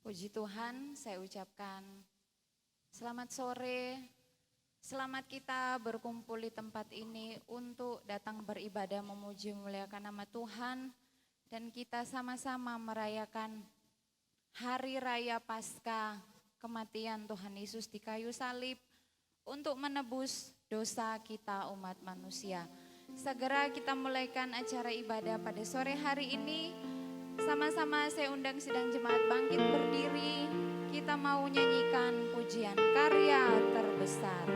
Puji Tuhan, saya ucapkan selamat sore, selamat kita berkumpul di tempat ini untuk datang beribadah memuji memuliakan nama Tuhan. Dan kita sama-sama merayakan Hari Raya Paskah, kematian Tuhan Yesus di kayu salib untuk menebus dosa kita umat manusia. Segera kita mulaikan acara ibadah pada sore hari ini. Sama-sama saya undang sidang jemaat bangkit berdiri. Kita mau nyanyikan pujian karya terbesar.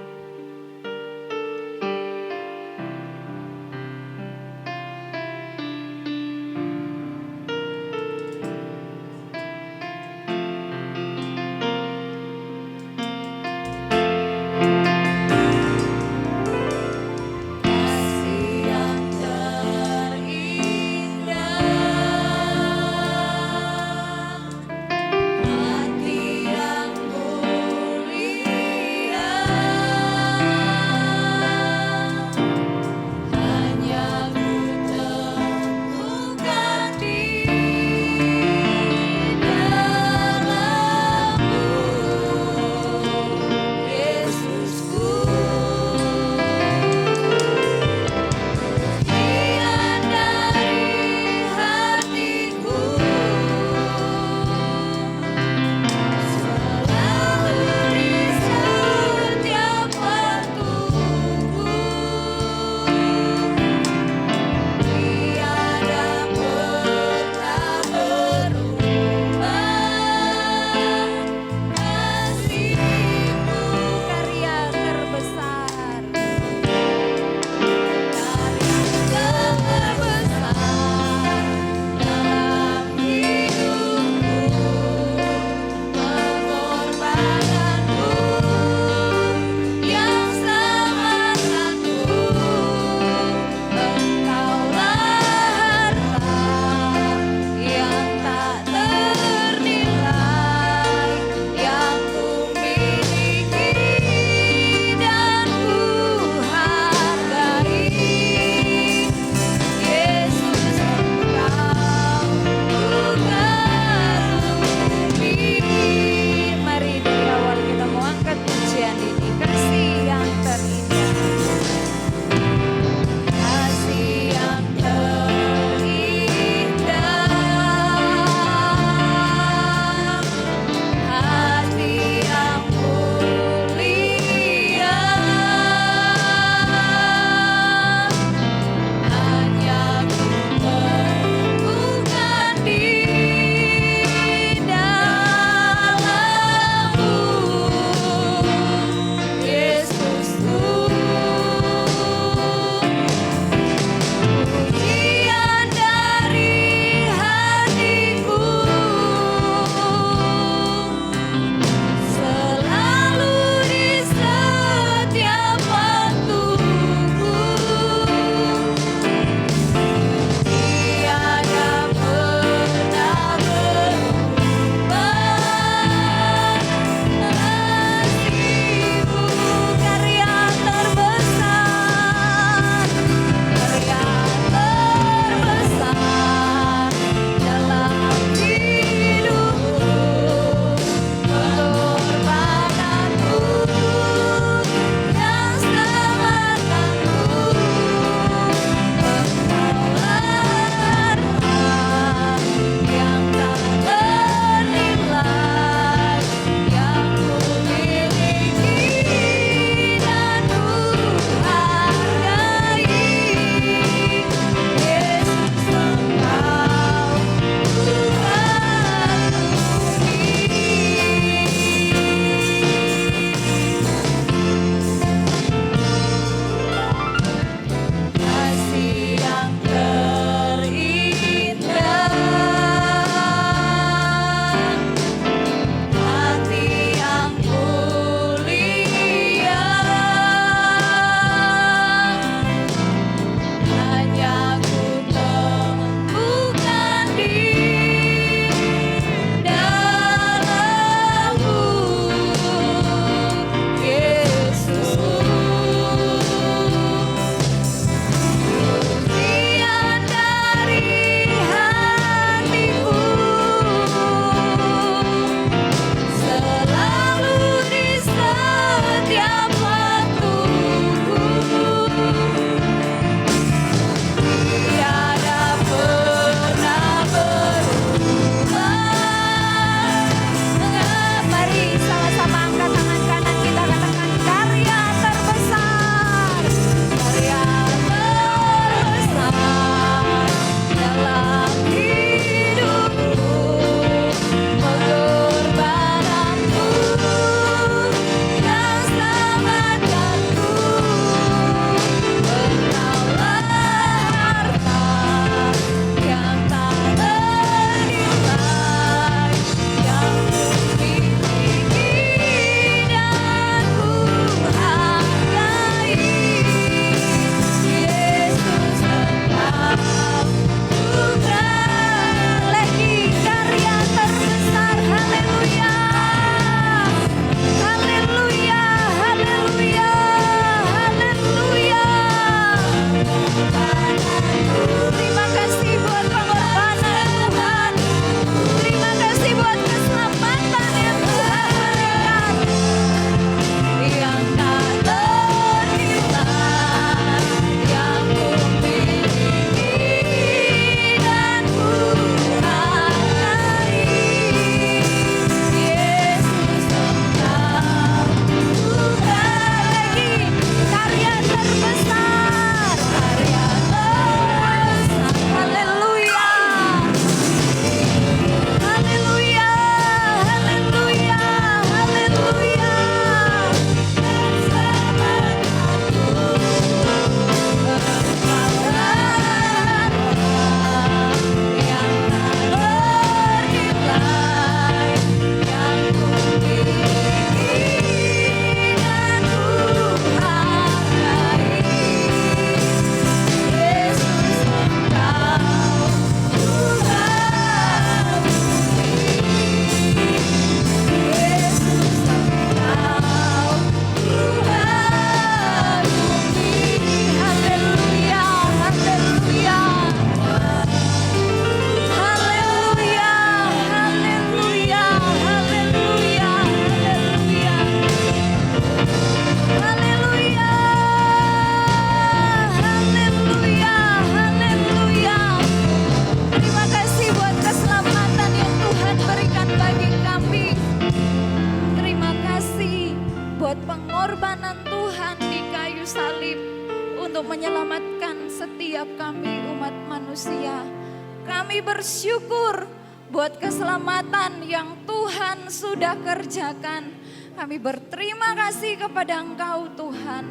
Hati yang mulia untuk menyelamatkan setiap kami umat manusia. Kami bersyukur buat keselamatan yang Tuhan sudah kerjakan. Kami berterima kasih kepada Engkau Tuhan.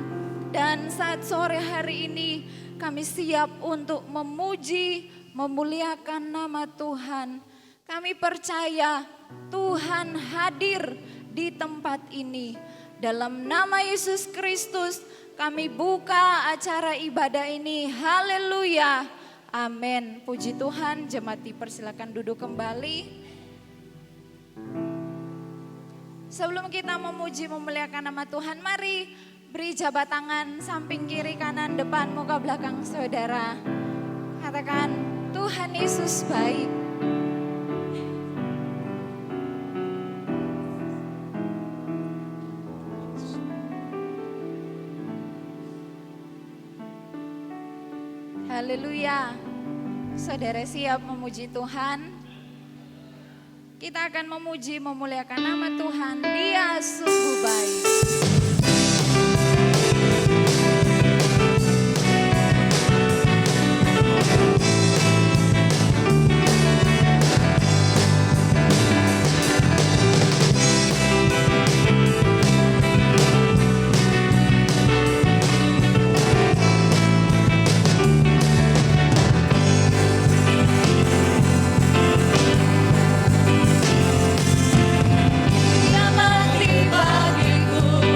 Dan saat sore hari ini kami siap untuk memuji, memuliakan nama Tuhan. Kami percaya Tuhan hadir di tempat ini. Dalam nama Yesus Kristus kami buka acara ibadah ini. Haleluya. Amin. Puji Tuhan. Jemaat dipersilakan duduk kembali. Sebelum kita memuji memuliakan nama Tuhan, mari beri jabat tangan samping kiri kanan depan muka belakang saudara. Katakan Tuhan Yesus baik. Haleluya. Saudara siap memuji Tuhan? Kita akan memuji memuliakan nama Tuhan. Dia sungguh baik. Dia mati bagiku.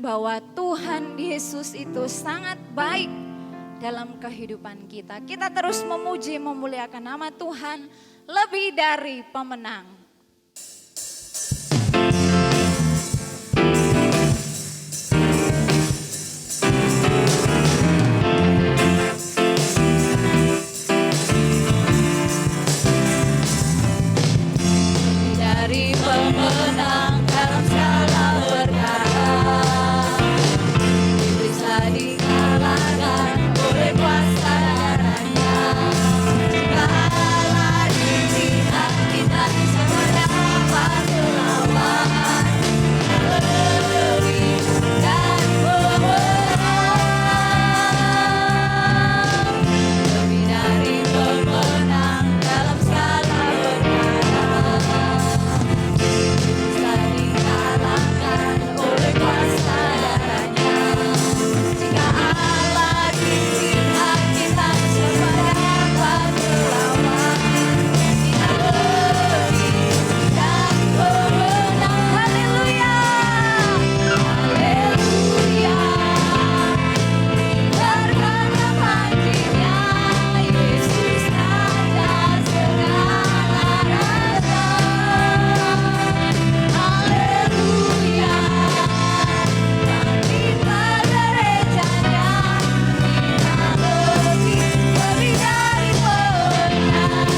bahwa Tuhan Yesus itu sangat baik dalam kehidupan kita. Kita terus memuji memuliakan nama Tuhan lebih dari pemenang. Dari pemenang dalam segala perkara, bisa dikalahkan oleh kuasa darahnya. Allah di pihak kita, siapa dapat melawan? Lebih dari pemenang, lebih dari pemenang dalam segala perkara. Bisa dikalahkan oleh kuasa darahnya. Jika Allah di pihak kita, siapa dapat melawan? Kita lebih dari pemenang. Haleluya, haleluya. Berkata paginya, Yesus Raja segala raja. Haleluya, bangkitlah gerejanya, kita lebih dari pemenang.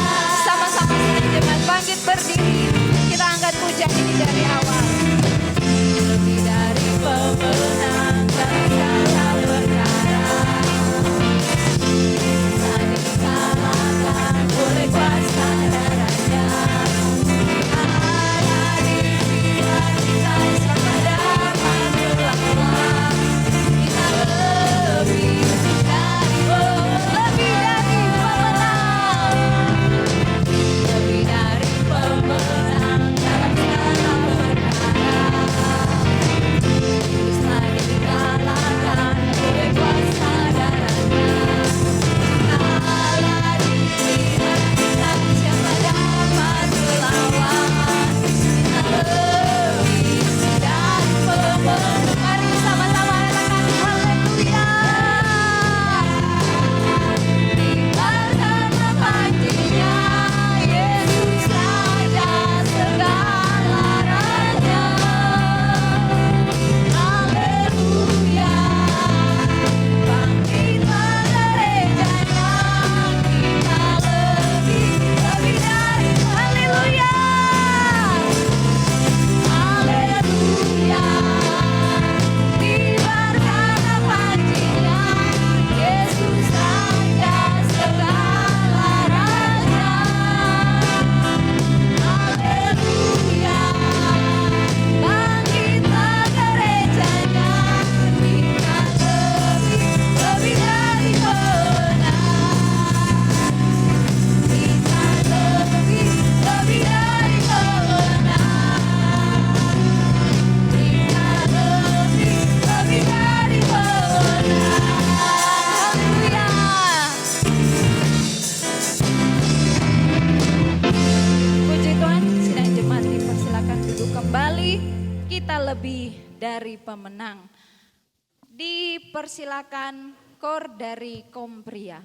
Sama-sama jemaat bangkit berdiri, kita angkat pujian ini dari awal. Lebih dari pemenang dalam segala perkara, bisa dikalahkan oleh kuasa darahnya. Ada di pihak kita, siapa dapat melawan? Kita lebih dari pemenang, lebih dari pemenang dalam segala perkara. Bisa dikalahkan oleh kuasa darahnya. Allah di pihak kita, siapa dapat melawan? Kita lebih dari pemenang. Mari sama-sama katakan haleluya. Diberkati paginya, Yesus Raja segala raja. Haleluya, bangkitlah gerejanya, kita lebih dari haleluya, haleluya. Diberkati paginya, Yesus Raja segala raja. Haleluya, bangkitlah gerejanya, kita lebih dari pemenang. Kita lebih dari pemenang. Kita lebih dari pemenang. Haleluya. Puji Tuhan, sidang jemaat dipersilakan duduk kembali. Kita lebih dari pemenang. Dipersilakan kor dari Kompria.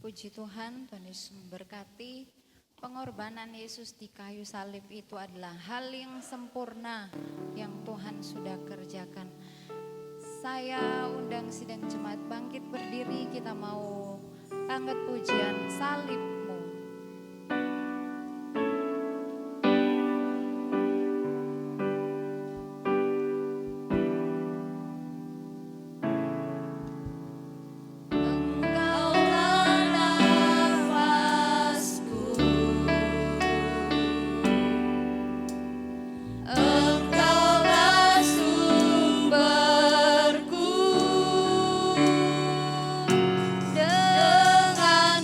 Puji Tuhan, Tuhan Yesus memberkati. Pengorbanan Yesus di kayu salib itu adalah hal yang sempurna yang Tuhan sudah kerjakan. Saya undang sidang jemaat bangkit berdiri, kita mau angkat pujian salibmu. Dengan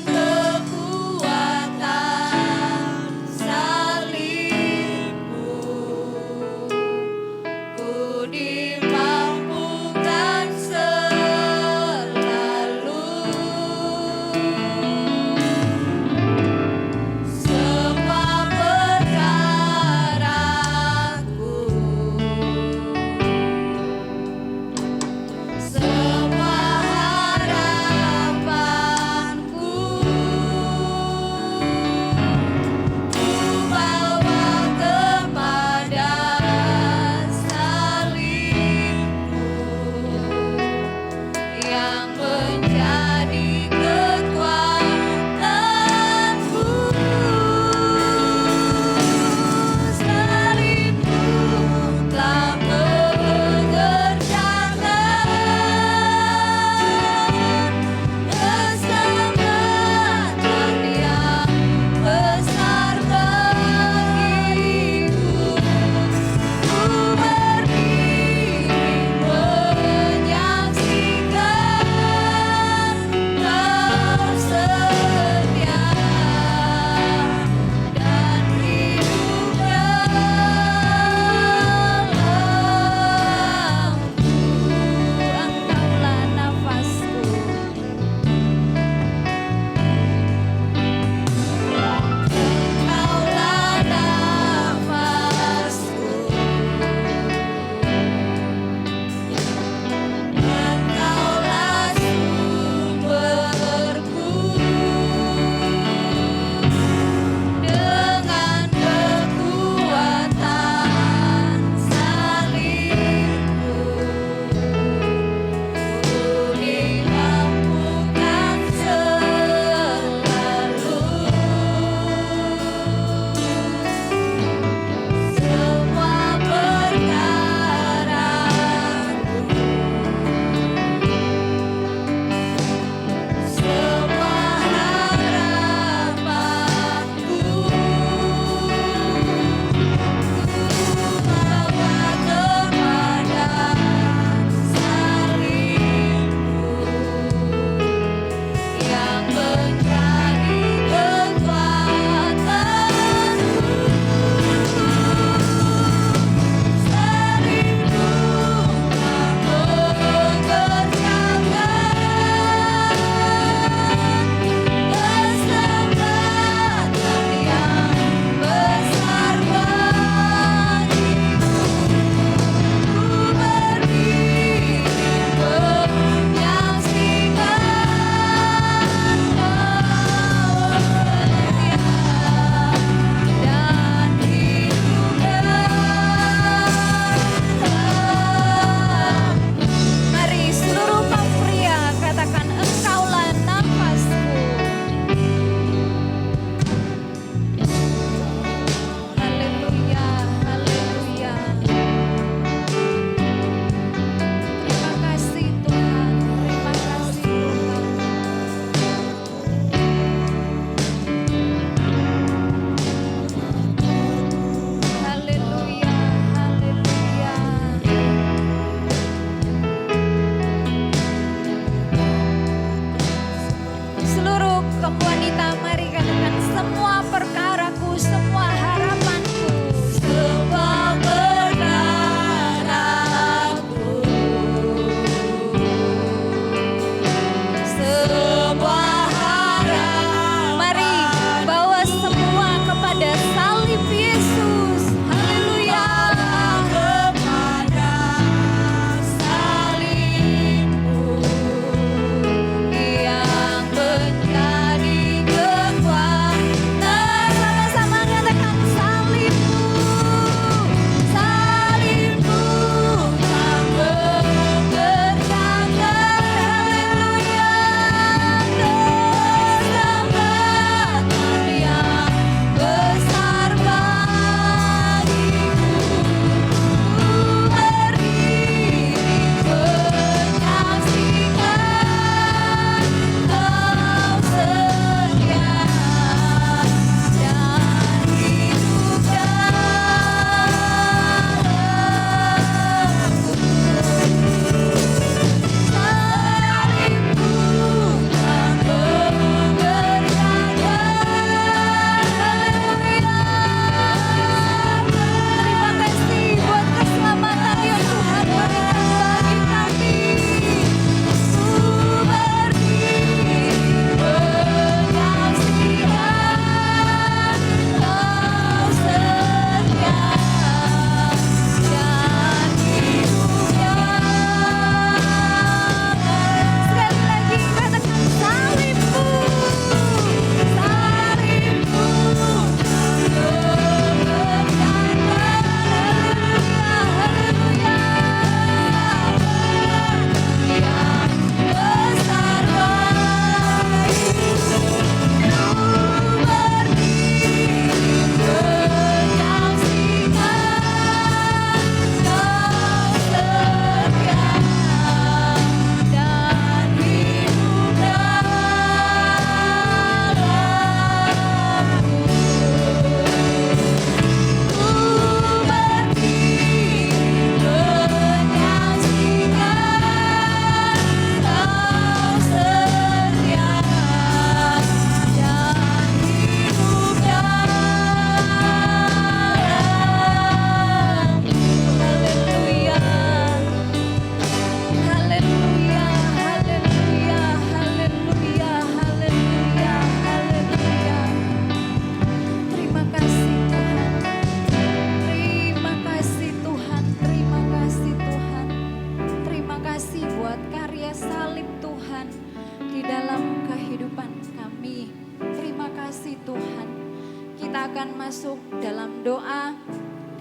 masuk dalam doa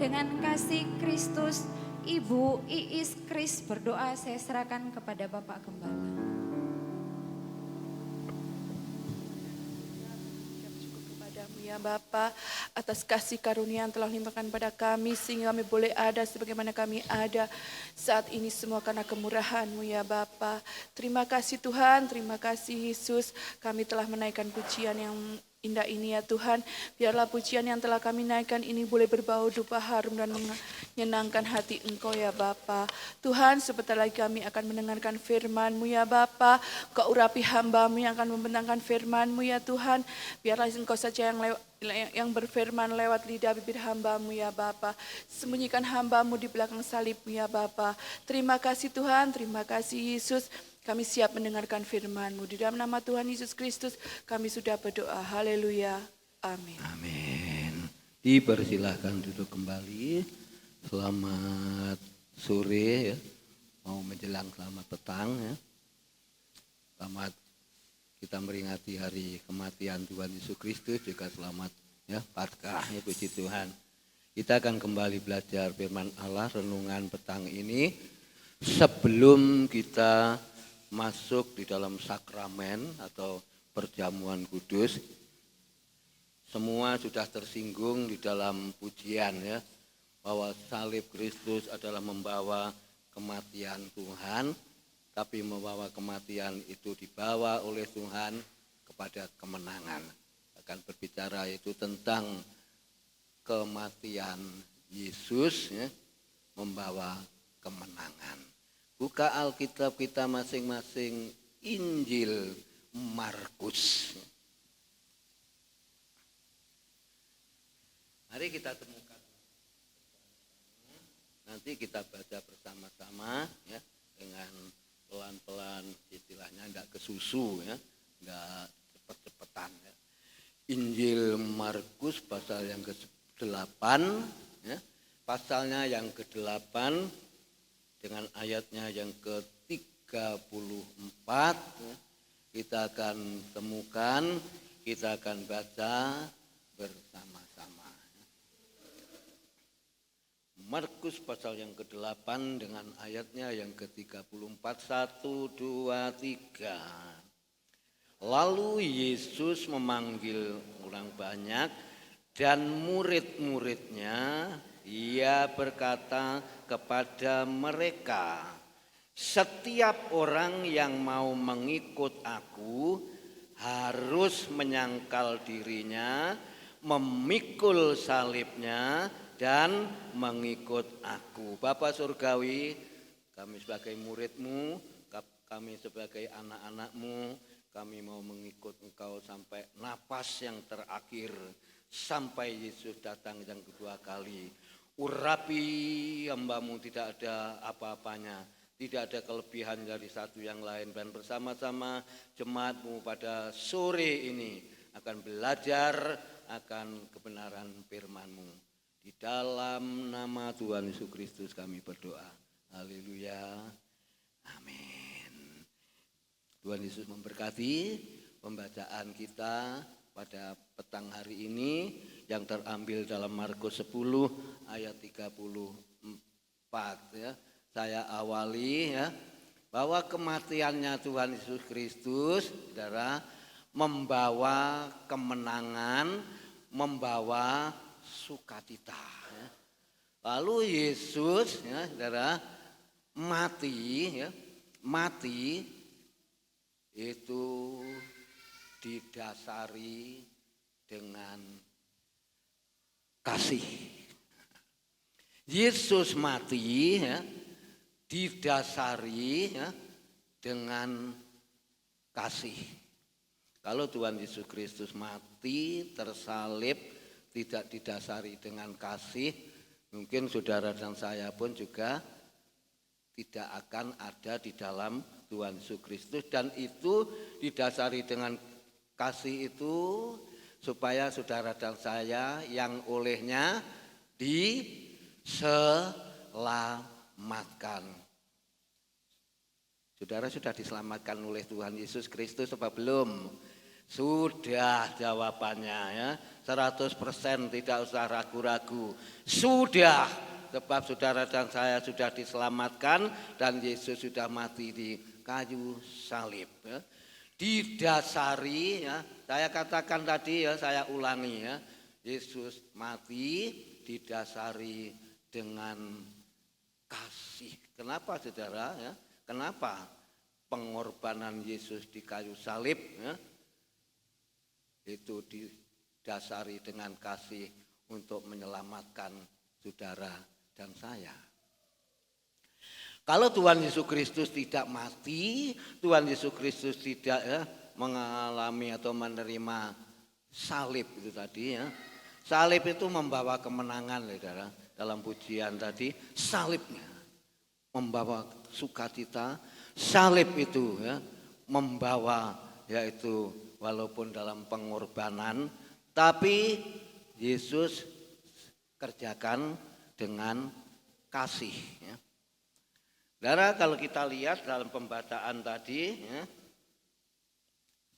dengan kasih Kristus. Ibu Iis Kris berdoa, saya serahkan kepada Bapak Gembala. Ya Bapa, atas kasih karunia yang telah limpahkan pada kami sehingga kami boleh ada sebagaimana kami ada saat ini semua karena kemurahan-Mu ya Bapa. Terima kasih Tuhan, terima kasih Yesus, kami telah menaikkan pujian yang indah ini ya Tuhan. Biarlah pujian yang telah kami naikkan ini boleh berbau dupa harum dan menyenangkan hati Engkau ya Bapa. Tuhan, sebentar lagi kami akan mendengarkan firman-Mu ya Bapa. Kau urapi hamba-Mu yang akan membentangkan firman-Mu ya Tuhan. Biarlah Engkau saja yang berfirman lewat lidah bibir hamba-Mu ya Bapa. Sembunyikan hamba-Mu di belakang salib-Mu ya Bapa. Terima kasih Tuhan, terima kasih Yesus. Kami siap mendengarkan firman-Mu. Di dalam nama Tuhan Yesus Kristus kami sudah berdoa. Haleluya. Amin. Amin. Dipersilahkan duduk kembali. Selamat sore ya. Mau menjelang selamat petang ya. Selamat kita meringati hari kematian Tuhan Yesus Kristus, juga selamat ya Paskah ya, puji Tuhan. Kita akan kembali belajar firman Allah renungan petang ini sebelum kita masuk di dalam sakramen atau perjamuan kudus. Semua sudah tersinggung di dalam pujian ya, bahwa salib Kristus adalah membawa kematian Tuhan, tapi membawa kematian itu dibawa oleh Tuhan kepada kemenangan. Akan berbicara itu tentang kematian Yesus ya, membawa kemenangan. Buka Alkitab kita masing-masing, Injil Markus. Mari kita temukan. Nanti kita baca bersama-sama ya, dengan pelan-pelan, istilahnya enggak kesusu ya, enggak cepet-cepetan ya. Injil Markus pasal yang ke-8 ya. Pasalnya yang ke-8 dengan ayatnya yang ke-34 ya, kita akan temukan, kita akan baca bersama-sama. Markus pasal yang ke-8 dengan ayatnya yang ke-34, 1, 2, 3. Lalu Yesus memanggil orang banyak dan murid-muridnya. Ia berkata kepada mereka, setiap orang yang mau mengikut aku harus menyangkal dirinya, memikul salibnya, dan mengikut aku. Bapa Surgawi, kami sebagai murid-Mu, kami sebagai anak-anak-Mu, kami mau mengikut Engkau sampai napas yang terakhir, sampai Yesus datang yang kedua kali. Urapi hamba-Mu, tidak ada apa-apanya, tidak ada kelebihan dari satu yang lain. Dan bersama-sama jemaat-Mu pada sore ini akan belajar akan kebenaran firman-Mu. Di dalam nama Tuhan Yesus Kristus kami berdoa. Haleluya. Amin. Tuhan Yesus memberkati pembacaan kita pada petang hari ini yang terambil dalam Markus 10 ayat 34 ya. Saya awali ya, bahwa kematiannya Tuhan Yesus Kristus saudara membawa kemenangan, membawa sukacita ya. Lalu Yesus ya saudara mati ya, mati itu didasari dengan kasih. Yesus mati ya, didasari ya, dengan kasih. Kalau Tuhan Yesus Kristus mati tersalib tidak didasari dengan kasih, mungkin saudara dan saya pun juga tidak akan ada di dalam Tuhan Yesus Kristus. Dan itu didasari dengan kasih itu supaya saudara dan saya yang olehnya diselamatkan. Saudara sudah diselamatkan oleh Tuhan Yesus Kristus apa belum? Sudah jawabannya ya. 100% tidak usah ragu-ragu. Sudah, sebab saudara dan saya sudah diselamatkan dan Yesus sudah mati di kayu salib ya. Didasari ya, saya katakan tadi ya, saya ulangi ya. Yesus mati didasari dengan kasih. Kenapa saudara ya? Kenapa pengorbanan Yesus di kayu salib ya? Itu didasari dengan kasih untuk menyelamatkan saudara dan saya. Kalau Tuhan Yesus Kristus tidak mati, Tuhan Yesus Kristus tidak ya, mengalami atau menerima salib itu tadi ya. Salib itu membawa kemenangan saudara. Dalam pujian tadi salibnya membawa sukacita. Salib itu ya, membawa yaitu walaupun dalam pengorbanan, tapi Yesus kerjakan dengan kasih. Ya. Saudara, kalau kita lihat dalam pembacaan tadi, ya,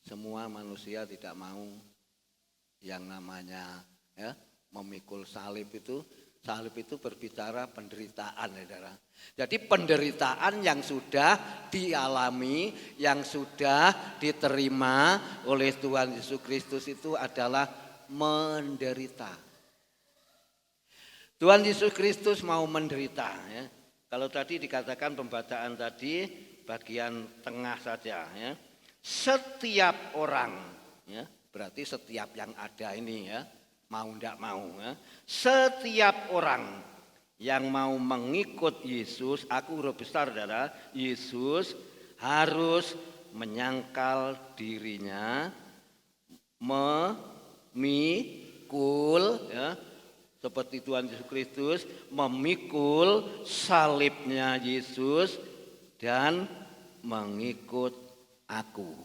semua manusia tidak mau yang namanya ya, memikul salib itu. Salib itu berbicara penderitaan, saudara. Jadi penderitaan yang sudah dialami, yang sudah diterima oleh Tuhan Yesus Kristus itu adalah menderita. Tuhan Yesus Kristus mau menderita. Ya. Kalau tadi dikatakan pembacaan tadi bagian tengah saja. Ya. Setiap orang, ya, berarti setiap yang ada ini ya. Mau tidak mau ya. Setiap orang yang mau mengikut Yesus, aku huruf besar saudara, Yesus harus menyangkal dirinya, memikul ya, seperti Tuhan Yesus Kristus memikul salibnya Yesus dan mengikut aku.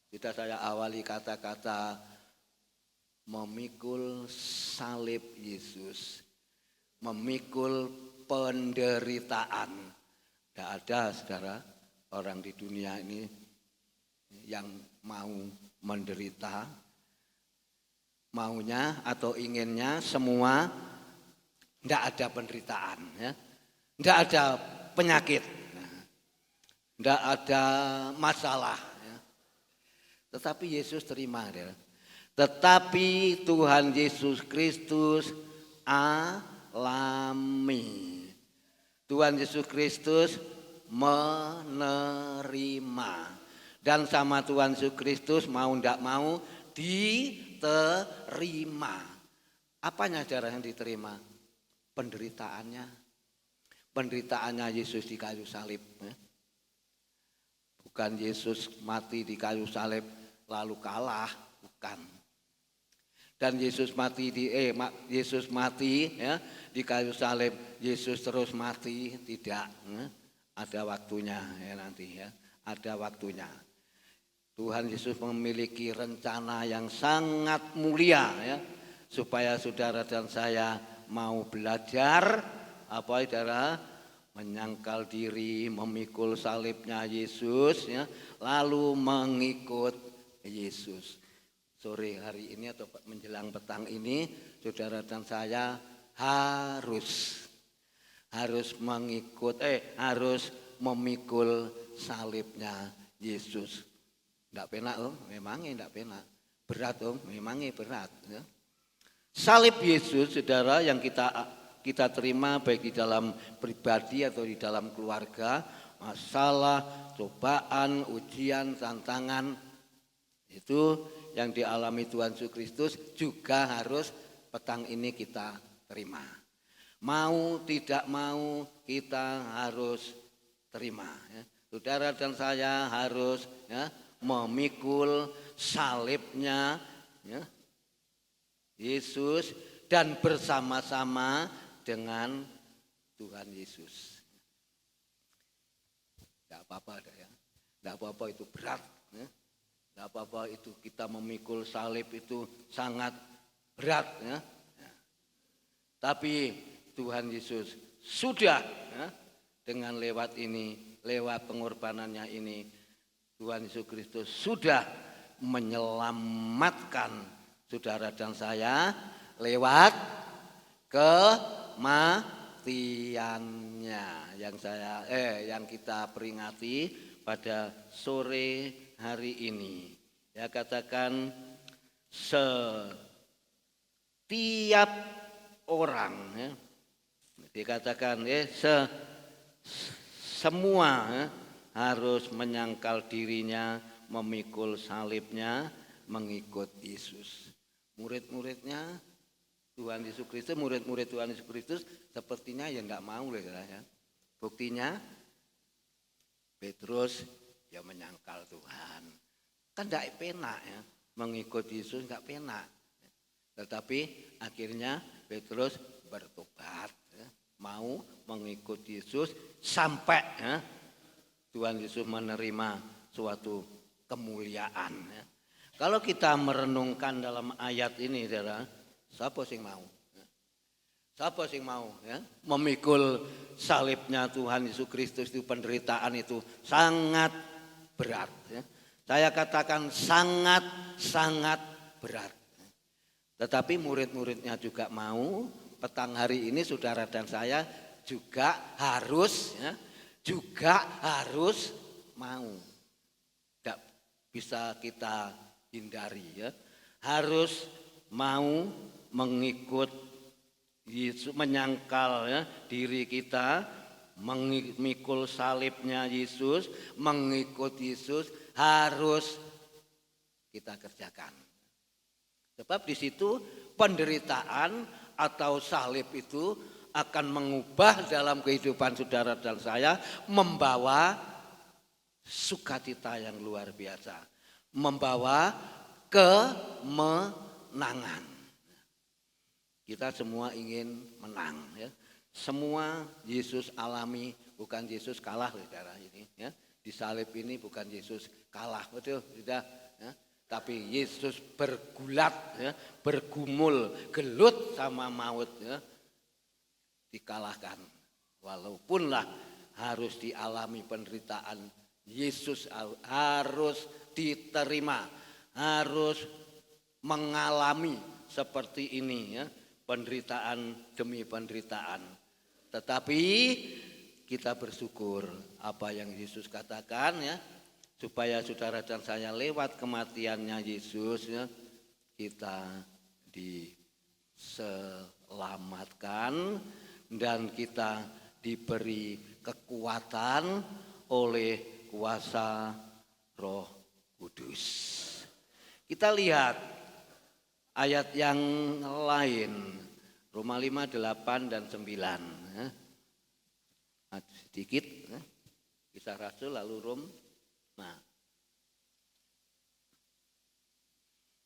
Kita saya awali kata-kata memikul salib Yesus, memikul penderitaan. Tidak ada saudara orang di dunia ini yang mau menderita, maunya atau inginnya semua tidak ada penderitaan, ya. Tidak ada penyakit, tidak ada masalah. Ya. Tetapi Yesus terima, ya. Tetapi Tuhan Yesus Kristus alami. Tuhan Yesus Kristus menerima. Dan sama Tuhan Yesus Kristus mau tidak mau diterima. Apanya saudara yang diterima? Penderitaannya. Penderitaannya Yesus di kayu salib. Bukan Yesus mati di kayu salib lalu kalah, bukan. Dan Yesus mati ya, di kayu salib, Yesus terus mati, tidak. Ada waktunya ya nanti ya, ada waktunya. Tuhan Yesus memiliki rencana yang sangat mulia ya, supaya saudara dan saya mau belajar apa saudara, menyangkal diri, memikul salibnya Yesus ya, lalu mengikut Yesus. Sore hari ini atau menjelang petang ini saudara dan saya harus memikul salibnya Yesus. Tidak penak memangnya tidak penak. Berat memangnya berat. Ya. Salib Yesus saudara yang kita terima baik di dalam pribadi atau di dalam keluarga, masalah, cobaan, ujian, tantangan itu yang dialami Tuhan Yesus Kristus juga harus petang ini kita terima. Mau tidak mau kita harus terima. Ya. Saudara dan saya harus ya, memikul salibnya ya, Yesus dan bersama-sama dengan Tuhan Yesus. Tidak apa-apa ya, tidak apa-apa itu berat. Ya. Tidak apa-apa itu kita memikul salib itu sangat berat ya. Tapi Tuhan Yesus sudah ya, dengan lewat pengorbanannya ini Tuhan Yesus Kristus sudah menyelamatkan saudara dan saya lewat kematiannya yang kita peringati pada sore hari ini. Ya, katakan setiap orang, ya, dikatakan semua harus menyangkal dirinya, memikul salibnya, mengikut Yesus. Murid-muridnya Tuhan Yesus Kristus, murid-murid Tuhan Yesus Kristus sepertinya ya enggak mau ya. Buktinya Petrus ya menyangkal Tuhan. Kan enggak penak ya, mengikut Yesus enggak penak. Tetapi akhirnya Petrus bertobat ya, mau mengikut Yesus sampai ya, Tuhan Yesus menerima suatu kemuliaan ya. Kalau kita merenungkan dalam ayat ini, saudara, siapa sing mau? Siapa sing mau ya? Memikul salibnya Tuhan Yesus Kristus itu, penderitaan itu sangat berat ya. Saya katakan sangat berat. Tetapi murid-muridnya juga mau. Petang hari ini saudara dan saya juga harus mau. Tidak bisa kita hindari ya. Harus mau mengikut Yesus, menyangkal ya, diri kita, memikul salibnya Yesus, mengikut Yesus harus kita kerjakan. Sebab di situ penderitaan atau salib itu akan mengubah dalam kehidupan saudara dan saya, membawa sukacita yang luar biasa, membawa kemenangan. Kita semua ingin menang ya. Semua Yesus alami, bukan Yesus kalah saudara ini ya. Di salib ini bukan Yesus kalah, betul tidak ya. Tapi Yesus bergulat ya, bergumul, gelut sama maut ya. Dikalahkan. Walaupunlah harus dialami penderitaan, Yesus harus diterima, harus mengalami seperti ini ya, penderitaan demi penderitaan. Tetapi kita bersyukur apa yang Yesus katakan ya, supaya saudara dan saya lewat kematiannya Yesus ya, kita diselamatkan dan kita diberi kekuatan oleh kuasa Roh Kudus. Kita lihat ayat yang lain, Roma 5, 8 dan 9 ya. Sedikit ya. Kisah Rasul lalu Rom. Nah,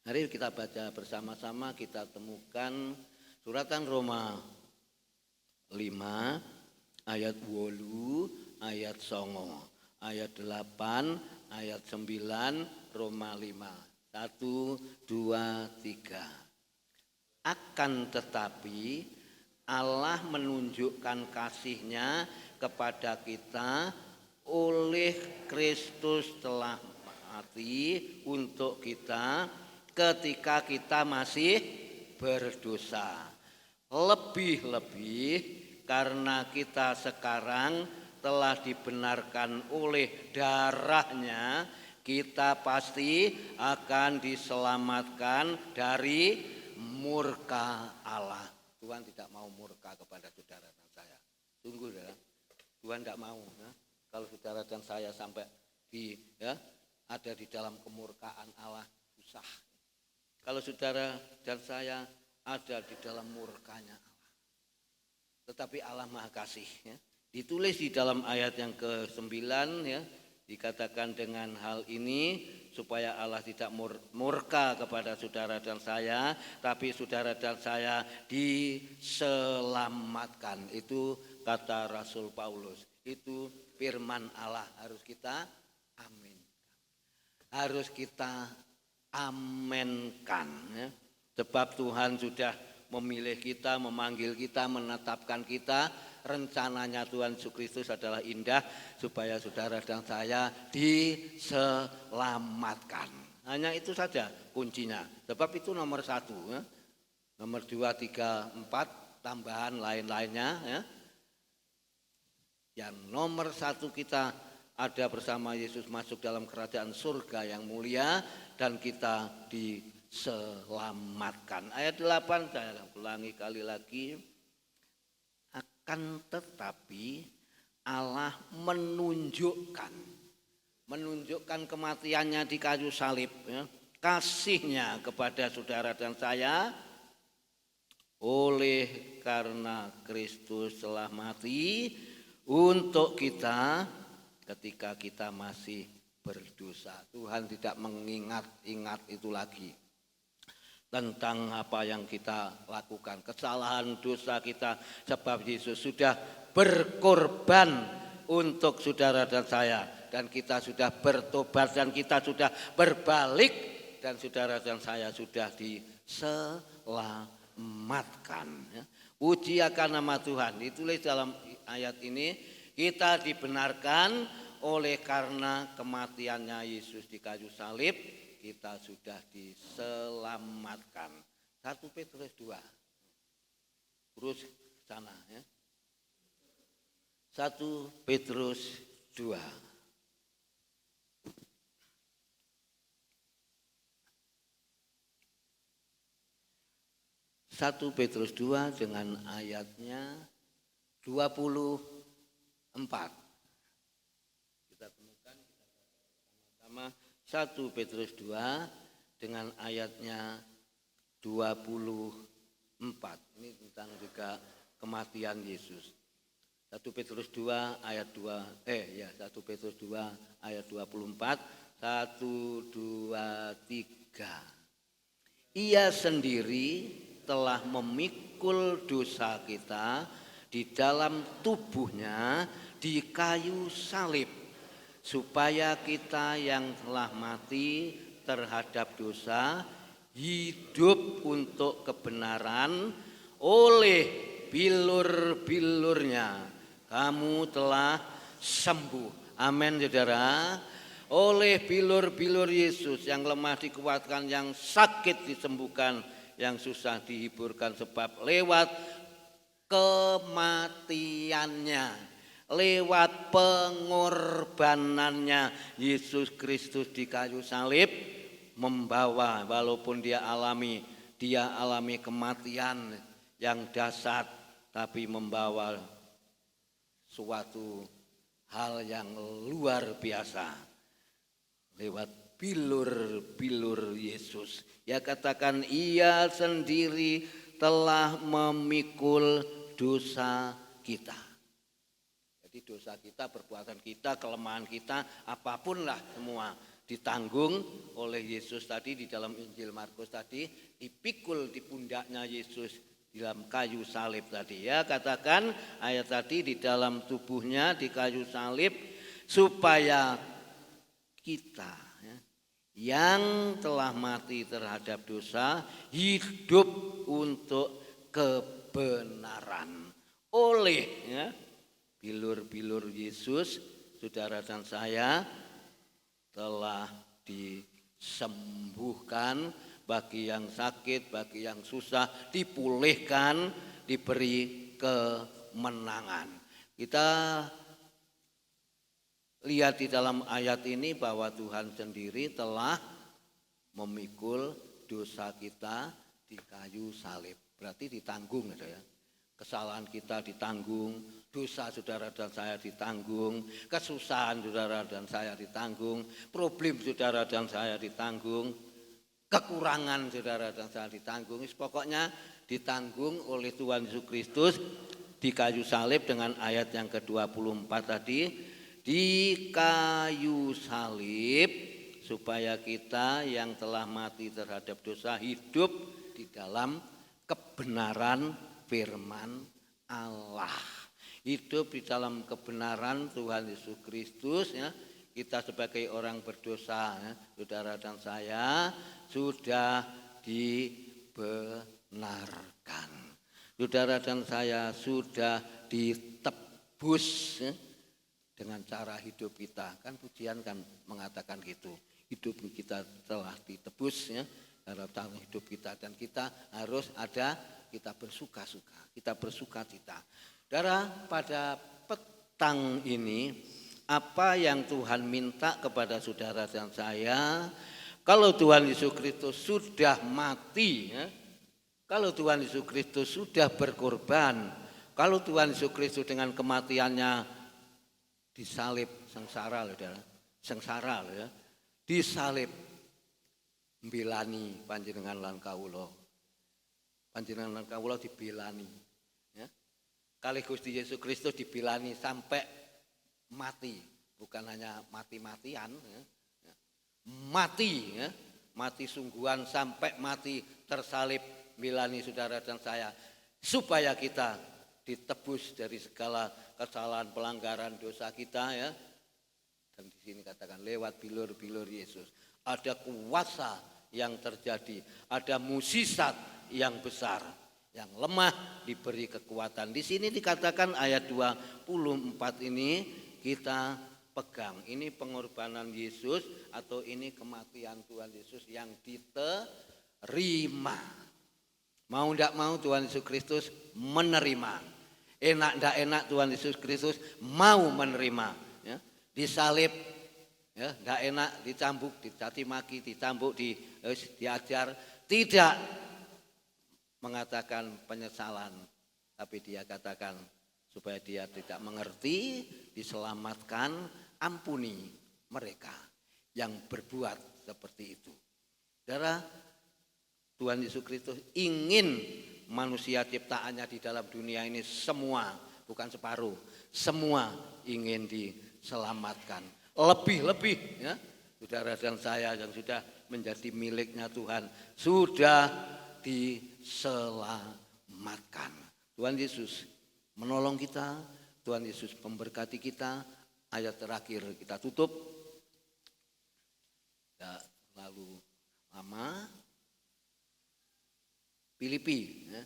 mari kita baca bersama-sama, kita temukan suratan Roma 5 ayat 8, ayat 9, ayat 8, ayat 9, Roma 5. 1, 2, 3. Akan tetapi Allah menunjukkan kasih-Nya kepada kita oleh Kristus telah mati untuk kita ketika kita masih berdosa. Lebih-lebih karena kita sekarang telah dibenarkan oleh darah-Nya, kita pasti akan diselamatkan dari murka Allah. Tuhan tidak mau murka kepada saudara dan saya. Tunggu ya. Tuhan tidak mau ya. Kalau saudara dan saya sampai ada di dalam kemurkaan Allah, susah. Kalau saudara dan saya ada di dalam murkanya Allah. Tetapi Allah Maha Kasih ya. Ditulis di dalam ayat yang ke-9 ya. Dikatakan dengan hal ini supaya Allah tidak murka kepada saudara dan saya, tapi saudara dan saya diselamatkan. Itu kata Rasul Paulus. Itu firman Allah, harus kita amin. Harus kita amenkan ya. Sebab Tuhan sudah memilih kita, memanggil kita, menetapkan kita. Rencananya Tuhan Yesus Kristus adalah indah supaya saudara dan saya diselamatkan. Hanya itu saja kuncinya. Sebab itu nomor 1 ya. Nomor 2, 3, 4 tambahan lain-lainnya ya. Yang nomor 1 kita ada bersama Yesus masuk dalam kerajaan surga yang mulia dan kita diselamatkan. Ayat 8 saya ulangi kali lagi. Akan tetapi Allah menunjukkan kematiannya di kayu salib ya, kasihnya kepada saudara dan saya. Oleh karena Kristus telah mati untuk kita ketika kita masih berdosa. Tuhan tidak mengingat-ingat itu lagi tentang apa yang kita lakukan, kesalahan dosa kita, sebab Yesus sudah berkorban untuk saudara dan saya, dan kita sudah bertobat dan kita sudah berbalik, dan saudara dan saya sudah diselamatkan. Puji akan nama Tuhan. Ditulis dalam ayat ini, kita dibenarkan oleh karena kematiannya Yesus di kayu salib, kita sudah diselamatkan. 1 Petrus 2. Terus sana ya. 1 Petrus 2. 1 Petrus 2 dengan ayatnya 24. Kita temukan sama 1 Petrus 2 dengan ayatnya 24. Ini tentang juga kematian Yesus. 1 Petrus 2 ayat 1 Petrus 2 ayat 24. 1, 2, 3. Ia sendiri telah memikul dosa kita di dalam tubuhnya di kayu salib, supaya kita yang telah mati terhadap dosa hidup untuk kebenaran. Oleh bilur-bilurnya kamu telah sembuh. Amin saudara. Oleh bilur-bilur Yesus yang lemah dikuatkan, yang sakit disembuhkan, yang susah dihiburkan, sebab lewat kematiannya, lewat pengorbanannya Yesus Kristus di kayu salib membawa, walaupun dia alami kematian yang dahsyat, tapi membawa suatu hal yang luar biasa lewat bilur-bilur Yesus. Ya, katakan ia sendiri telah memikul dosa kita. Jadi dosa kita, perbuatan kita, kelemahan kita, apapun lah semua ditanggung oleh Yesus tadi di dalam Injil Markus tadi, dipikul di pundaknya Yesus di dalam kayu salib tadi. Ya, katakan ayat tadi, di dalam tubuhnya di kayu salib, supaya kita yang telah mati terhadap dosa hidup untuk kebenaran. Oleh bilur-bilur Yesus, saudara dan saya telah disembuhkan. Bagi yang sakit, bagi yang susah dipulihkan, diberi kemenangan. Kita lihat di dalam ayat ini bahwa Tuhan sendiri telah memikul dosa kita di kayu salib. Berarti ditanggung ya. Kesalahan kita ditanggung, dosa saudara dan saya ditanggung, kesusahan saudara dan saya ditanggung, problem saudara dan saya ditanggung, kekurangan saudara dan saya ditanggung. Pokoknya ditanggung oleh Tuhan Yesus Kristus di kayu salib. Dengan ayat yang ke-24 tadi, di kayu salib, supaya kita yang telah mati terhadap dosa hidup di dalam kebenaran firman Allah. Hidup di dalam kebenaran Tuhan Yesus Kristus ya. Kita sebagai orang berdosa ya, saudara dan saya sudah dibenarkan. Saudara dan saya sudah ditebus ya, dengan cara hidup kita. Kan pujian kan mengatakan gitu. hidup kita telah ditebus ya, dalam tanah hidup kita, dan kita harus ada, kita bersuka-suka, kita bersuka-cita. Saudara, pada petang ini apa yang Tuhan minta kepada saudara dan saya? Kalau Tuhan Yesus Kristus sudah mati ya, kalau Tuhan Yesus Kristus sudah berkorban, kalau Tuhan Yesus Kristus dengan kematiannya disalib, sengsara loh, sengsara loh ya, disalib, mbelani panjenengan lan kawula, panjenengan lan kawula dibelani ya. Kali Gusti Yesus Kristus dibelani sampai mati, bukan hanya mati-matian ya. Mati ya, mati sungguhan sampai mati, tersalib, mbelani saudara dan saya, supaya kita ditebus dari segala kesalahan, pelanggaran dosa kita ya. Dan di sini katakan lewat bilur-bilur Yesus ada kuasa yang terjadi, ada mukjizat yang besar, yang lemah diberi kekuatan. Di sini dikatakan ayat 24 ini kita pegang, ini pengorbanan Yesus atau ini kematian Tuhan Yesus yang diterima. Mau tidak mau Tuhan Yesus Kristus menerima. Enak tidak enak Tuhan Yesus Kristus mau menerima. Ya. Disalib, ya, tidak enak, dicambuk, dicaci maki, dicambuk, diajar, tidak mengatakan penyesalan, tapi dia katakan supaya dia tidak mengerti, diselamatkan, ampuni mereka yang berbuat seperti itu. Saudara, Tuhan Yesus Kristus ingin manusia ciptaannya di dalam dunia ini semua, bukan separuh, semua ingin diselamatkan. Lebih-lebih ya, saudara dan saya yang sudah menjadi miliknya Tuhan, sudah diselamatkan. Tuhan Yesus menolong kita, Tuhan Yesus memberkati kita. Ayat terakhir kita tutup. Tidak terlalu lama. Filipi. Ya.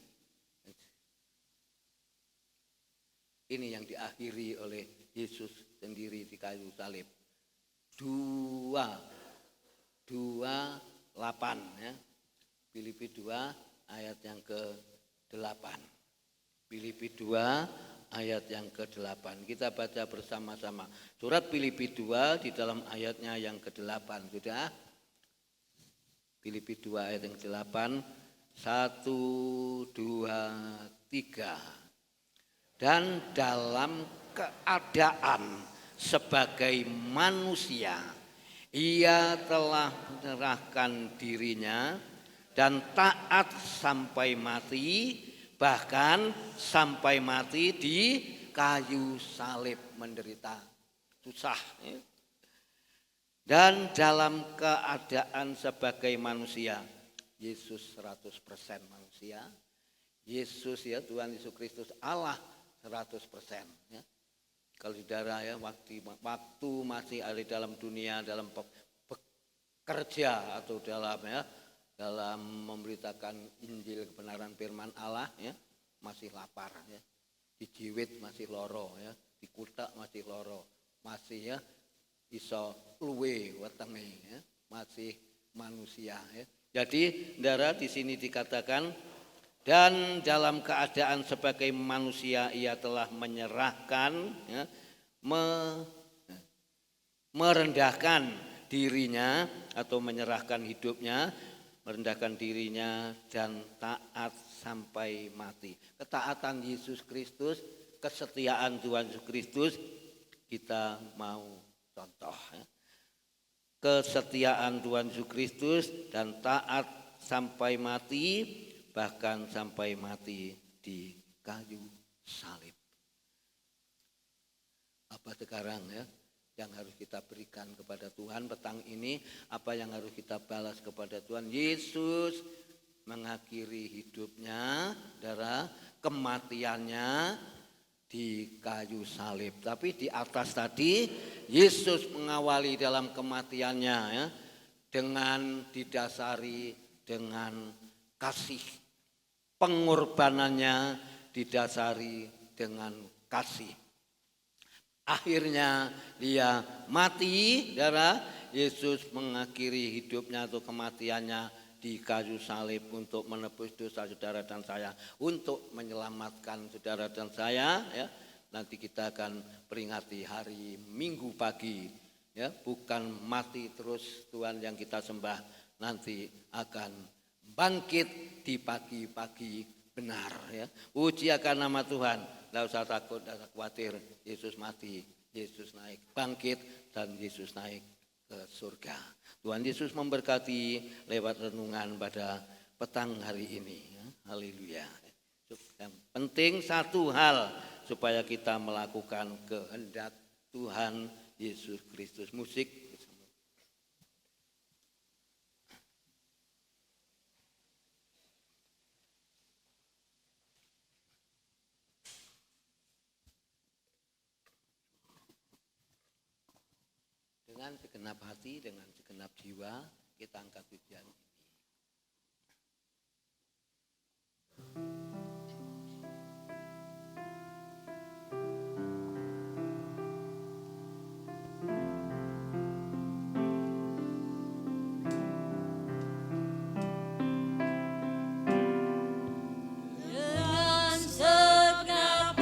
Ini yang diakhiri oleh Yesus sendiri di kayu salib. 2:8 ya. Filipi 2 ayat yang ke-8. Filipi 2 ayat yang ke-8. Kita baca bersama-sama. Surat Filipi 2 di dalam ayatnya yang ke-8. Sudah? Filipi 2 ayat yang ke-8. 1, 2, 3. Dan dalam keadaan sebagai manusia, ia telah menyerahkan dirinya dan taat sampai mati, bahkan sampai mati di kayu salib, menderita susah. Dan dalam keadaan sebagai manusia, Yesus 100% manusia, Yesus ya, Tuhan Yesus Kristus Allah 100%. Ya. Kalau saudara ya, waktu masih ada dalam dunia, dalam bekerja atau dalam ya, dalam memberitakan Injil kebenaran firman Allah ya, masih lapar ya, dijiwit masih loro ya, dikutak masih loro, masih ya iso luwe wetenge ya, masih manusia ya. Jadi saudara, di sini dikatakan dan dalam keadaan sebagai manusia ia telah menyerahkan ya, merendahkan dirinya atau menyerahkan hidupnya, merendahkan dirinya dan taat sampai mati. Ketaatan Yesus Kristus, kesetiaan Tuhan Yesus Kristus kita mau contoh ya. Kesetiaan Tuhan Yesus Kristus dan taat sampai mati, bahkan sampai mati di kayu salib. Apa sekarang ya yang harus kita berikan kepada Tuhan petang ini? Apa yang harus kita balas kepada Tuhan? Yesus mengakhiri hidupnya, saudara, kematiannya di kayu salib. Tapi di atas tadi Yesus mengawali dalam kematiannya ya, dengan didasari dengan kasih. Pengorbanannya didasari dengan kasih. Akhirnya dia mati, saudara. Yesus mengakhiri hidupnya atau kematiannya di kayu salib untuk menebus dosa saudara dan saya, untuk menyelamatkan saudara dan saya. Ya. Nanti kita akan peringati hari Minggu pagi. Ya, bukan mati terus Tuhan yang kita sembah, nanti akan bangkit di pagi-pagi benar. Ya. Puji akan nama Tuhan. Tidak usah takut, tidak usah khawatir. Yesus mati, Yesus naik, bangkit, dan Yesus naik ke surga. Tuhan Yesus memberkati lewat renungan pada petang hari ini. Ya. Haleluya. Yang penting satu hal, supaya kita melakukan kehendak Tuhan Yesus Kristus. Musik. Dengan segenap hati, dengan segenap jiwa, kita angkat pujian ini. Dengan segenap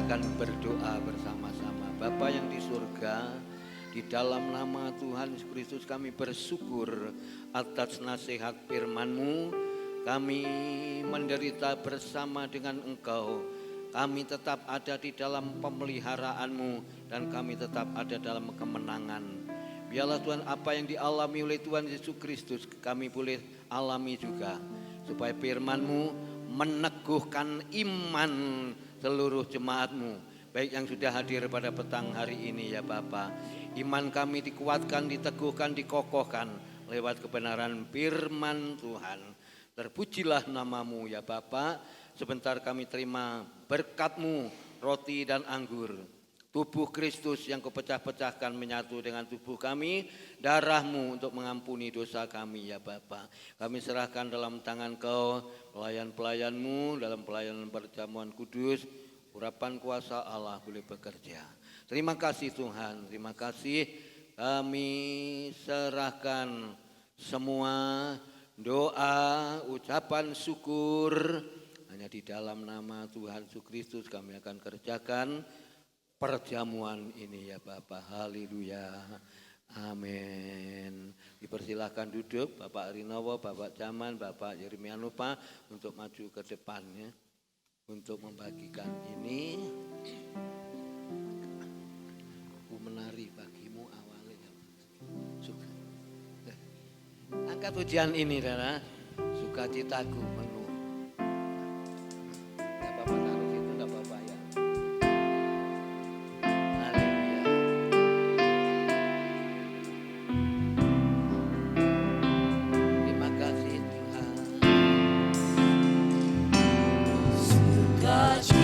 akan berdoa bersama-sama. Bapa yang di surga, di dalam nama Tuhan Yesus Kristus kami bersyukur atas nasihat firman-Mu. Kami menderita bersama dengan Engkau. Kami tetap ada di dalam pemeliharaan-Mu dan kami tetap ada dalam kemenangan. Biarlah Tuhan apa yang dialami oleh Tuhan Yesus Kristus kami boleh alami juga. Supaya firman-Mu meneguhkan iman seluruh jemaat-Mu. Baik yang sudah hadir pada petang hari ini ya Bapa. Iman kami dikuatkan, diteguhkan, dikokohkan lewat kebenaran firman Tuhan. Terpujilah nama-Mu ya Bapa. Sebentar kami terima berkat-Mu, roti dan anggur. Tubuh Kristus yang Kau pecah-pecahkan menyatu dengan tubuh kami. Darah-Mu untuk mengampuni dosa kami ya Bapa. Kami serahkan dalam tangan Kau pelayan-pelayan-Mu dalam pelayanan perjamuan kudus. Urapan kuasa Allah boleh bekerja. Terima kasih Tuhan, terima kasih. Kami serahkan semua doa, ucapan syukur hanya di dalam nama Tuhan Yesus Kristus kami akan kerjakan perjamuan ini ya Bapak. Haleluya. Amin. Dipersilahkan duduk Bapak Rinowo, Bapak Jaman, Bapak Yeremia Nupa untuk maju ke depannya untuk membagikan ini. Aku menari bagimu awalnya. Suka. Angkat ujian ini Dana. Sukacitaku penuh. Enggak apa-apa taruh situ, enggak apa-apa ya. Haleluya. Terima kasih Tuhan. Haleluya.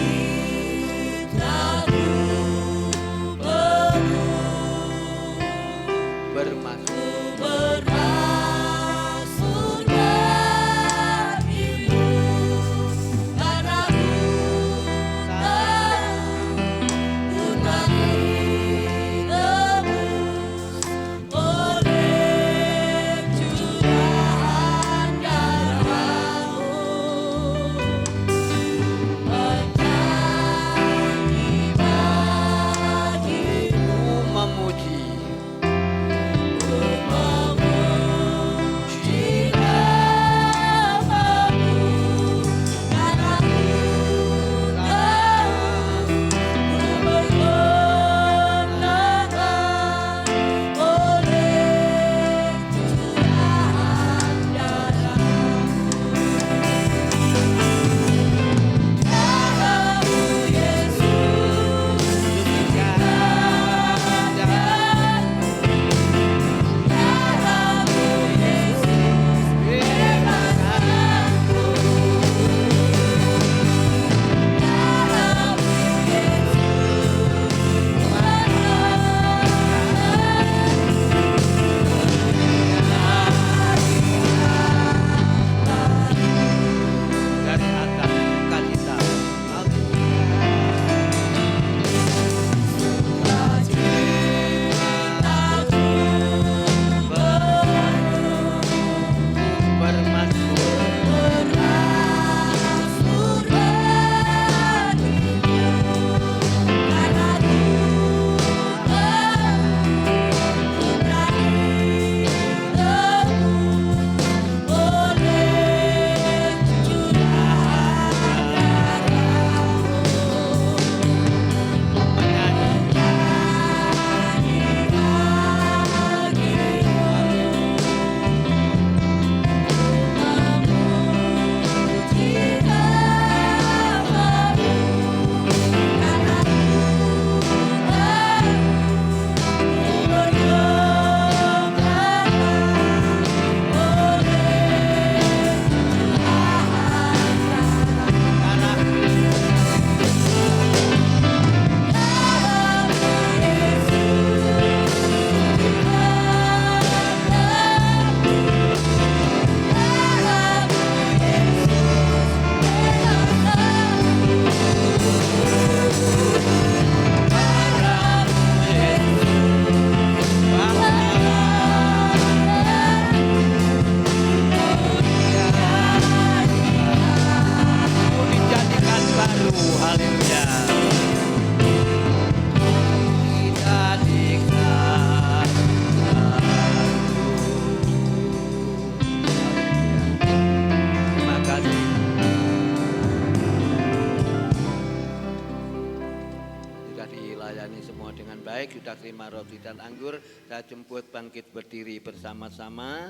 semua dengan baik. Sudah terima roti dan anggur, saya jemput bangkit berdiri bersama-sama.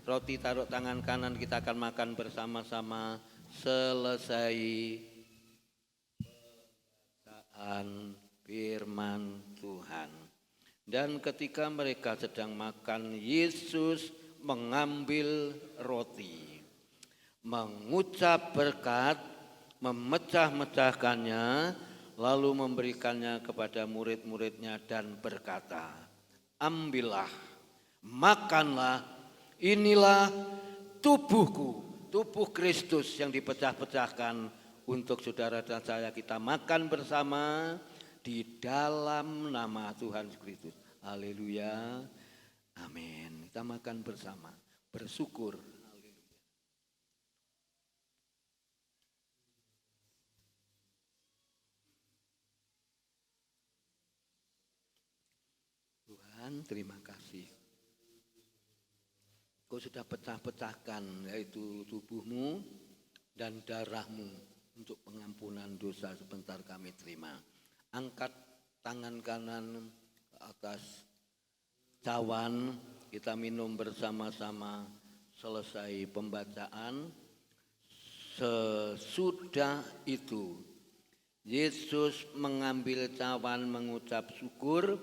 Roti taruh tangan kanan, kita akan makan bersama-sama selesai bacaan firman Tuhan. Dan ketika mereka sedang makan, Yesus mengambil roti, mengucap berkat, memecah-mecahkannya, lalu memberikannya kepada murid-muridnya dan berkata, ambillah, makanlah, inilah tubuhku, tubuh Kristus yang dipecah-pecahkan untuk saudara dan saya. Kita makan bersama di dalam nama Tuhan Kristus. Haleluya. Amin. Kita makan bersama, bersyukur. Tuhan, terima kasih. Kau sudah pecah-pecahkan, yaitu tubuhmu dan darahmu untuk pengampunan dosa. Sebentar kami terima. Angkat tangan kanan ke atas cawan, kita minum bersama-sama selesai pembacaan. Sesudah itu Yesus mengambil cawan, mengucap syukur,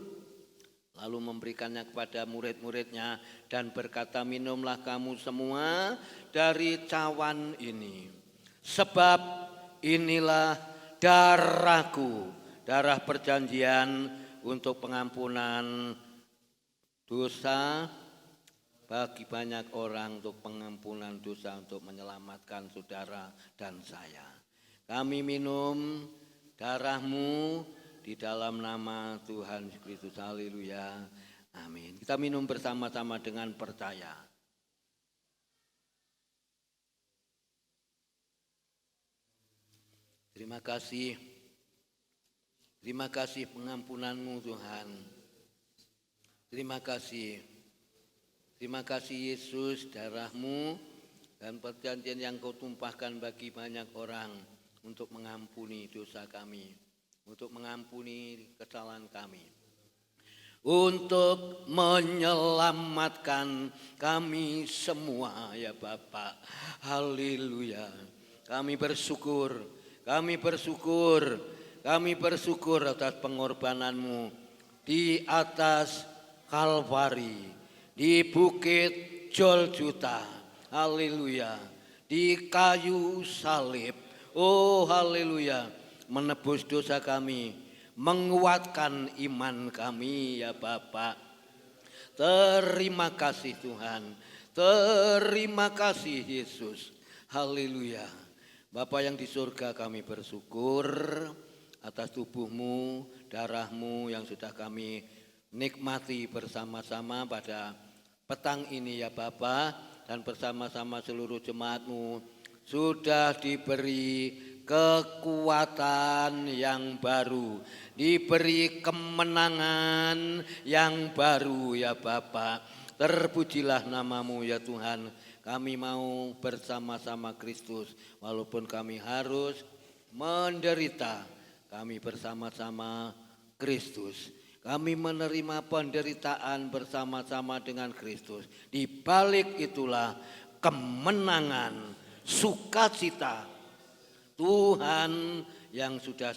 lalu memberikannya kepada murid-muridnya dan berkata, minumlah kamu semua dari cawan ini, sebab inilah darahku, darah perjanjian untuk pengampunan dosa bagi banyak orang, untuk pengampunan dosa, untuk menyelamatkan saudara dan saya. Kami minum darahmu di dalam nama Tuhan Kristus. Haleluya. Amin. Kita minum bersama-sama dengan percaya. Terima kasih. Terima kasih pengampunanmu Tuhan. Terima kasih. Terima kasih Yesus, darahmu dan perjanjian yang kau tumpahkan bagi banyak orang untuk mengampuni dosa kami, untuk mengampuni kesalahan kami, untuk menyelamatkan kami semua ya Bapa. Haleluya. Kami bersyukur, kami bersyukur, kami bersyukur atas pengorbananmu di atas Kalvari, di Bukit Golgota. Haleluya. Di kayu salib. Oh haleluya. Menebus dosa kami, menguatkan iman kami ya Bapa. Terima kasih Tuhan. Terima kasih Yesus. Haleluya. Bapa yang di surga, kami bersyukur atas tubuhmu, darahmu yang sudah kami nikmati bersama-sama pada petang ini ya Bapa, dan bersama-sama seluruh jemaatmu sudah diberi kekuatan yang baru, diberi kemenangan yang baru ya Bapa. Terpujilah namamu ya Tuhan. Kami mau bersama-sama Kristus, walaupun kami harus menderita, kami bersama-sama Kristus. Kami menerima penderitaan bersama-sama dengan Kristus. Di balik itulah kemenangan, sukacita Tuhan yang sudah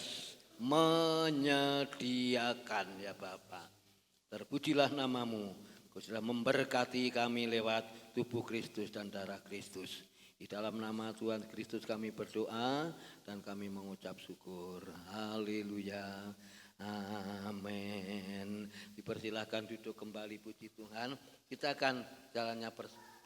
menyediakan ya Bapa. Terpujilah namamu. Kau sudah memberkati kami lewat tubuh Kristus dan darah Kristus. Di dalam nama Tuhan Kristus kami berdoa dan kami mengucap syukur. Haleluya. Amin. Dipersilakan duduk kembali, puji Tuhan. Kita akan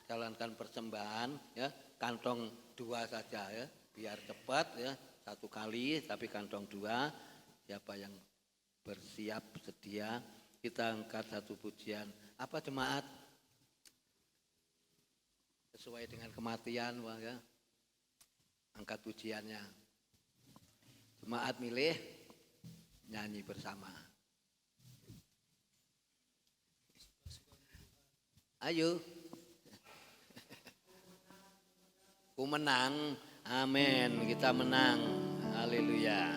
jalankan persembahan ya, kantong 2 saja ya, biar cepat ya, 1 kali tapi kantong 2. Siapa yang bersiap sedia, kita angkat 1 pujian. Apa jemaat? Sesuai dengan kematian ya. Angkat pujiannya. Jemaat milih nyanyi bersama. Ayo. Ku menang. Amin. Kita menang. Haleluya.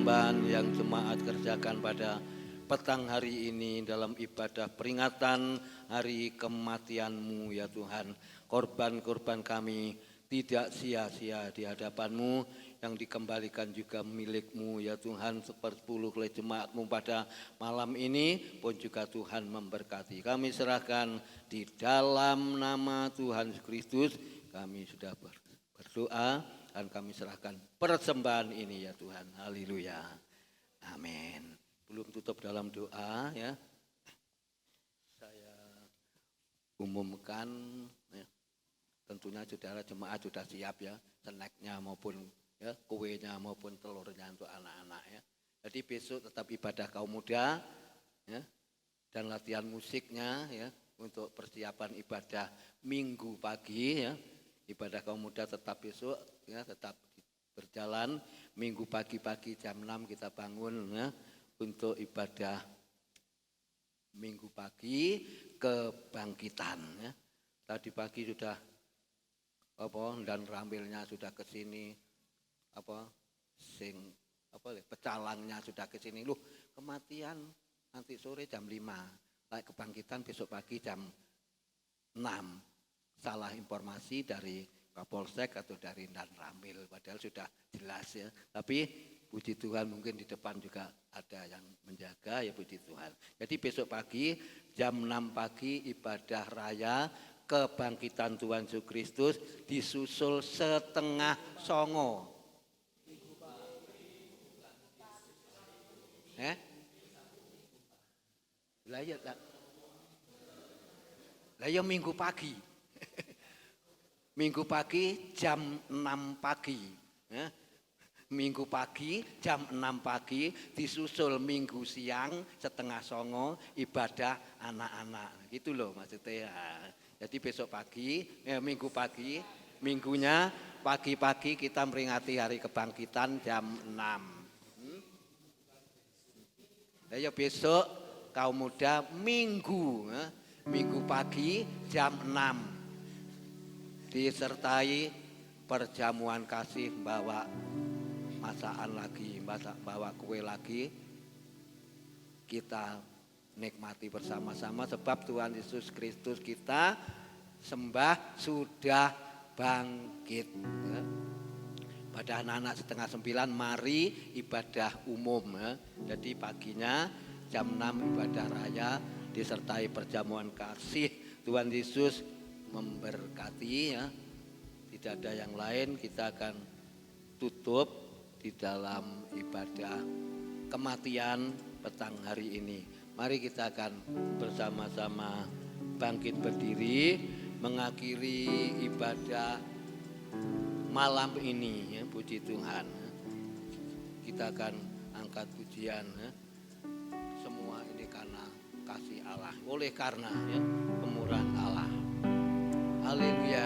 persembahan yang jemaat kerjakan pada petang hari ini dalam ibadah peringatan hari kematian-Mu ya Tuhan. Korban-korban kami tidak sia-sia di hadapan-Mu, yang dikembalikan juga milik-Mu ya Tuhan, seperpuluh oleh jemaat-Mu pada malam ini pun juga Tuhan memberkati. Kami serahkan di dalam nama Tuhan Yesus Kristus, kami sudah berdoa dan kami serahkan persembahan ini ya Tuhan. Haleluya. Amin. Belum tutup dalam doa ya. Saya umumkan ya. Tentunya saudara jemaat sudah siap ya, snacknya maupun ya, kuenya maupun telurnya untuk anak-anak ya. Jadi besok tetap ibadah kaum muda ya, dan latihan musiknya ya untuk persiapan ibadah Minggu pagi ya. Ibadah kaum muda tetap besok ya, tetap berjalan. Minggu pagi-pagi jam 6 kita bangun ya untuk ibadah Minggu pagi kebangkitan ya. Tadi pagi sudah dan rambilnya sudah ke sini, pecalangnya sudah ke sini. Loh, kematian nanti sore jam 5, kebangkitan besok pagi jam 6. Salah informasi dari Kapolsek atau dari Dan Rambil, padahal sudah jelas ya. Tapi puji Tuhan mungkin di depan juga ada yang menjaga ya, puji Tuhan. Jadi besok pagi jam 6 pagi ibadah raya kebangkitan Tuhan Yesus Kristus disusul 8:30. Lah ya Minggu pagi. Minggu pagi jam 6 pagi. Ya. Minggu pagi jam 6 pagi disusul Minggu siang 8:30 ibadah anak-anak. Gitu loh maksudnya. Jadi besok pagi, Minggu pagi, minggunya pagi-pagi kita memperingati hari kebangkitan jam 6. Ya besok kaum muda Minggu, Minggu pagi jam 6. Disertai perjamuan kasih, bawa masakan lagi, bawa kue lagi. Kita nikmati bersama-sama sebab Tuhan Yesus Kristus kita sembah sudah bangkit. Pada anak-anak 8:30 mari ibadah umum. Jadi paginya jam 6 ibadah raya disertai perjamuan kasih. Tuhan Yesus memberkati ya. Tidak ada yang lain, kita akan tutup di dalam ibadah kematian petang hari ini. Mari kita akan bersama-sama bangkit berdiri mengakhiri ibadah malam ini ya, puji Tuhan. Kita akan angkat pujian ya. Semua ini karena kasih Allah, oleh karena ya, kemurahan Allah. Haleluya.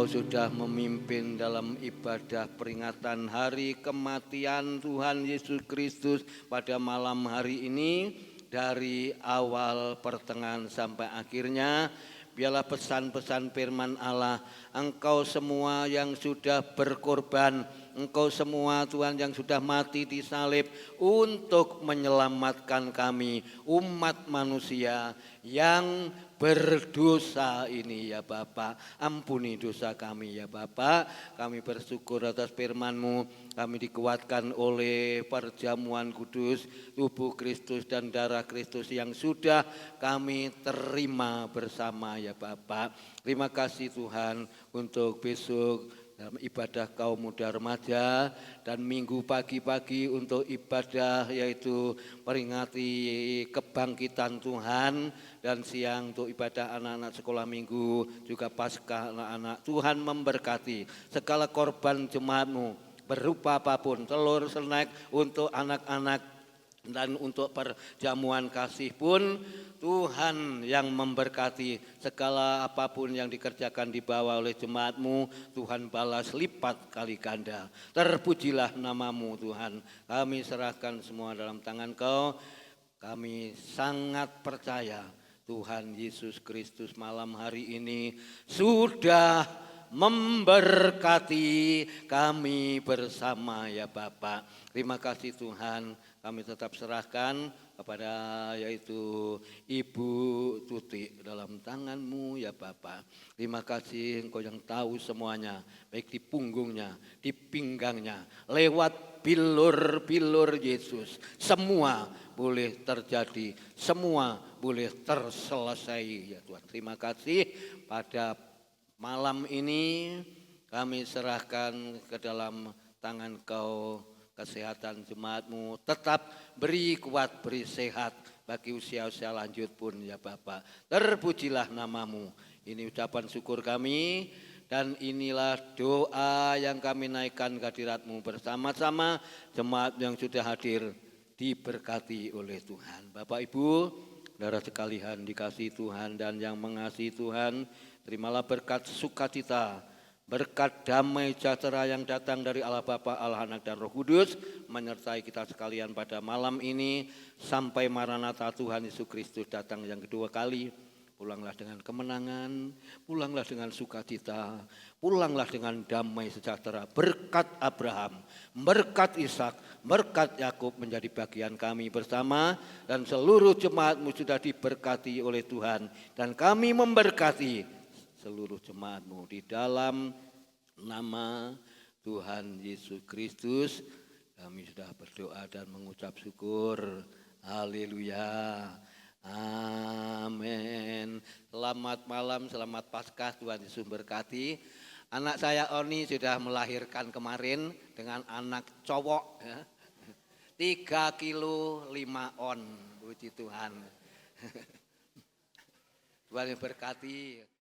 Sudah memimpin dalam ibadah peringatan hari kematian Tuhan Yesus Kristus pada malam hari ini, dari awal pertengahan sampai akhirnya biarlah pesan-pesan firman Allah, Engkau semua yang sudah berkorban, Engkau semua Tuhan yang sudah mati di salib untuk menyelamatkan kami, umat manusia yang berdosa ini ya Bapa. Ampuni dosa kami ya Bapa. Kami bersyukur atas firman-Mu. Kami dikuatkan oleh perjamuan kudus tubuh Kristus dan darah Kristus yang sudah kami terima bersama ya Bapa. Terima kasih Tuhan untuk besok dalam ibadah kaum muda remaja dan minggu pagi-pagi untuk ibadah yaitu peringati kebangkitan Tuhan, dan siang untuk ibadah anak-anak sekolah minggu juga Paskah anak-anak. Tuhan memberkati segala korban jemaat-Mu berupa apapun, telur, snack untuk anak-anak dan untuk perjamuan kasih pun Tuhan yang memberkati segala apapun yang dikerjakan di bawah oleh jemaat-Mu. Tuhan balas lipat kali ganda. Terpujilah nama-Mu Tuhan. Kami serahkan semua dalam tangan Kau. Kami sangat percaya Tuhan Yesus Kristus malam hari ini sudah memberkati kami bersama ya Bapak. Terima kasih Tuhan. Kami tetap serahkan kepada yaitu Ibu Tuti dalam tangan-Mu ya Bapa. Terima kasih Engkau yang tahu semuanya, baik di punggungnya, di pinggangnya, lewat bilur-bilur Yesus. Semua boleh terjadi, semua boleh terselesai ya Tuhan. Terima kasih pada malam ini kami serahkan ke dalam tangan Kau. Kesehatan jemaat-Mu tetap beri kuat, beri sehat bagi usia-usia lanjut pun ya Bapak. Terpujilah nama-Mu. Ini ucapan syukur kami dan inilah doa yang kami naikkan ke hadirat-Mu bersama-sama jemaat yang sudah hadir diberkati oleh Tuhan. Bapak Ibu, saudara sekalian dikasihi Tuhan dan yang mengasihi Tuhan, terimalah berkat sukacita, berkat damai sejahtera yang datang dari Allah Bapa, Allah Anak dan Roh Kudus menyertai kita sekalian pada malam ini sampai Maranatha Tuhan Yesus Kristus datang yang kedua kali. Pulanglah dengan kemenangan, pulanglah dengan sukacita, pulanglah dengan damai sejahtera. Berkat Abraham, berkat Ishak, berkat Yakub menjadi bagian kami bersama dan seluruh jemaat-Mu sudah diberkati oleh Tuhan dan kami memberkati seluruh jemaat-Mu di dalam nama Tuhan Yesus Kristus. Kami sudah berdoa dan mengucap syukur. Haleluya. Amin. Selamat malam, selamat Paskah, Tuhan Yesus berkati. Anak saya Oni sudah melahirkan kemarin dengan anak cowok ya. 3 kilo 5 on. Puji Tuhan. Tuhan berkati.